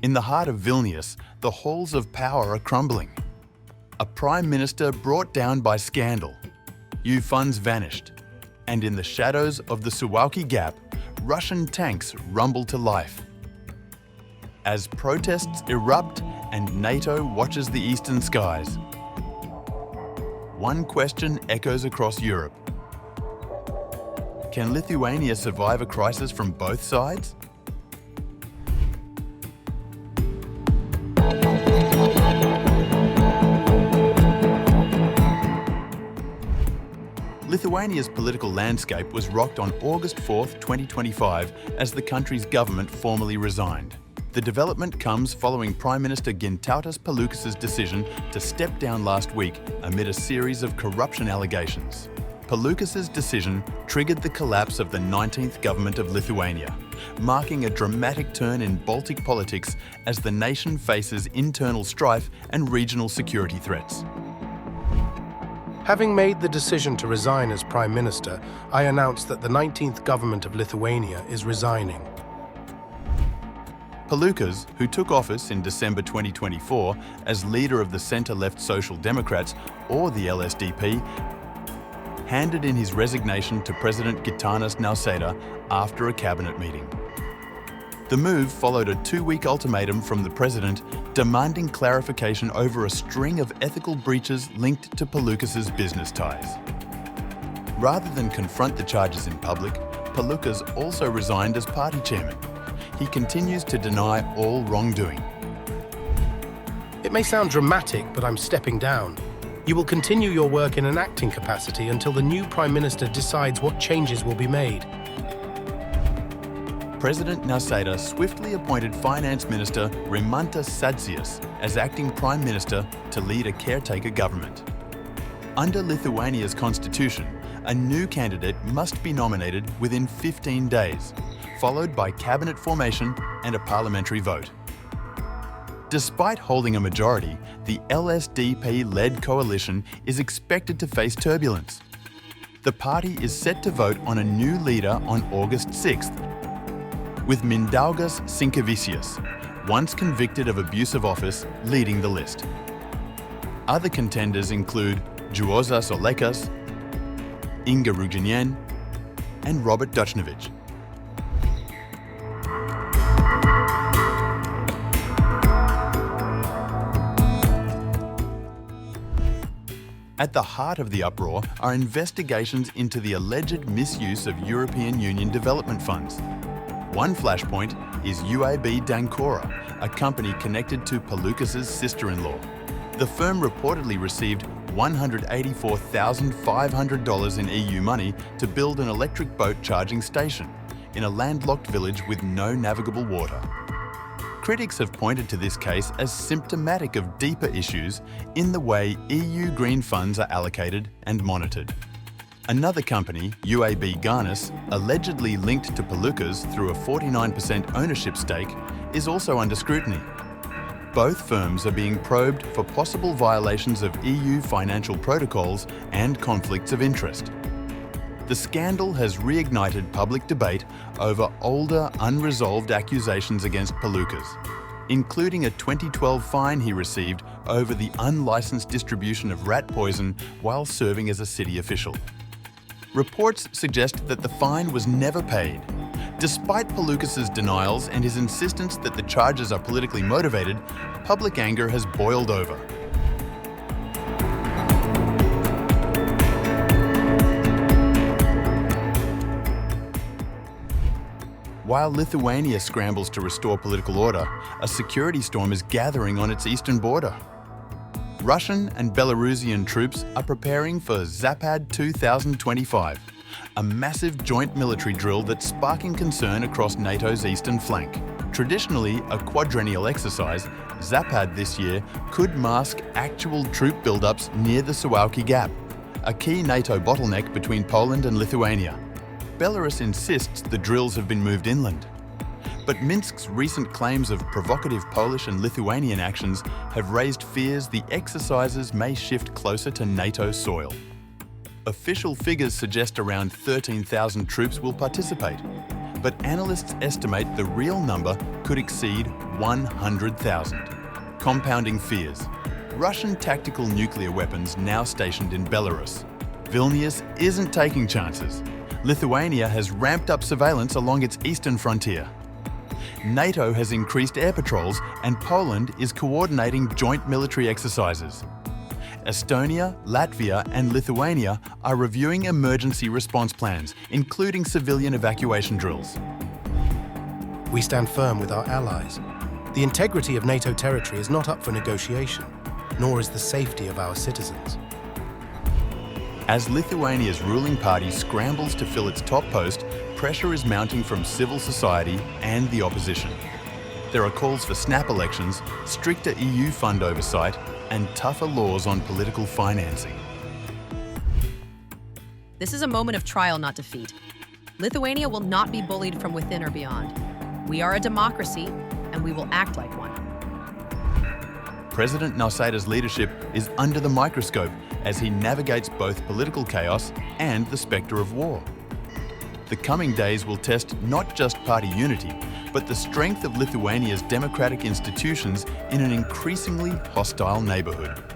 In the heart of Vilnius, the halls of power are crumbling. A Prime Minister brought down by scandal. EU funds vanished. And in the shadows of the Suwałki Gap, Russian tanks rumble to life. As protests erupt and NATO watches the eastern skies, one question echoes across Europe. Can Lithuania survive a crisis from both sides? Lithuania's political landscape was rocked on August 4, 2025, as the country's government formally resigned. The development comes following Prime Minister Gintautas Paluckas' decision to step down last week amid a series of corruption allegations. Paluckas' decision triggered the collapse of the 19th government of Lithuania, marking a dramatic turn in Baltic politics as the nation faces internal strife and regional security threats. Having made the decision to resign as Prime Minister, I announced that the 19th government of Lithuania is resigning. Paluckas, who took office in December 2024 as leader of the centre-left Social Democrats, or the LSDP, handed in his resignation to President Gitanas Nausėda after a cabinet meeting. The move followed a 2-week ultimatum from the president demanding clarification over a string of ethical breaches linked to Paluckas' business ties. Rather than confront the charges in public, Paluckas also resigned as party chairman. He continues to deny all wrongdoing. It may sound dramatic, but I'm stepping down. You will continue your work in an acting capacity until the new Prime Minister decides what changes will be made. President Nausėda swiftly appointed Finance Minister Rimantas Šadžius as acting Prime Minister to lead a caretaker government. Under Lithuania's constitution, a new candidate must be nominated within 15 days, followed by cabinet formation and a parliamentary vote. Despite holding a majority, the LSDP-led coalition is expected to face turbulence. The party is set to vote on a new leader on August 6th, with Mindaugas Sinkevičius, once convicted of abuse of office, leading the list. Other contenders include Juozas Olekas, Inga Ruginian, and Robert Duchnovich. At the heart of the uproar are investigations into the alleged misuse of European Union development funds. One flashpoint is UAB Dancora, a company connected to Paluckas' sister-in-law. The firm reportedly received $184,500 in EU money to build an electric boat charging station in a landlocked village with no navigable water. Critics have pointed to this case as symptomatic of deeper issues in the way EU green funds are allocated and monitored. Another company, UAB Garnis, allegedly linked to Paluckas through a 49% ownership stake, is also under scrutiny. Both firms are being probed for possible violations of EU financial protocols and conflicts of interest. The scandal has reignited public debate over older, unresolved accusations against Paluckas, including a 2012 fine he received over the unlicensed distribution of rat poison while serving as a city official. Reports suggest that the fine was never paid. Despite Paluckas' denials and his insistence that the charges are politically motivated, public anger has boiled over. While Lithuania scrambles to restore political order, a security storm is gathering on its eastern border. Russian and Belarusian troops are preparing for Zapad 2025, a massive joint military drill that's sparking concern across NATO's eastern flank. Traditionally a quadrennial exercise, Zapad this year could mask actual troop buildups near the Suwałki Gap, a key NATO bottleneck between Poland and Lithuania. Belarus insists the drills have been moved inland. But Minsk's recent claims of provocative Polish and Lithuanian actions have raised fears the exercises may shift closer to NATO soil. Official figures suggest around 13,000 troops will participate, but analysts estimate the real number could exceed 100,000. Compounding fears. Russian tactical nuclear weapons now stationed in Belarus. Vilnius isn't taking chances. Lithuania has ramped up surveillance along its eastern frontier. NATO has increased air patrols and Poland is coordinating joint military exercises. Estonia, Latvia and Lithuania are reviewing emergency response plans, including civilian evacuation drills. We stand firm with our allies. The integrity of NATO territory is not up for negotiation, nor is the safety of our citizens. As Lithuania's ruling party scrambles to fill its top post, pressure is mounting from civil society and the opposition. There are calls for snap elections, stricter EU fund oversight, and tougher laws on political financing. This is a moment of trial, not defeat. Lithuania will not be bullied from within or beyond. We are a democracy, and we will act like one. President Nausėda's leadership is under the microscope as he navigates both political chaos and the spectre of war. The coming days will test not just party unity, but the strength of Lithuania's democratic institutions in an increasingly hostile neighbourhood.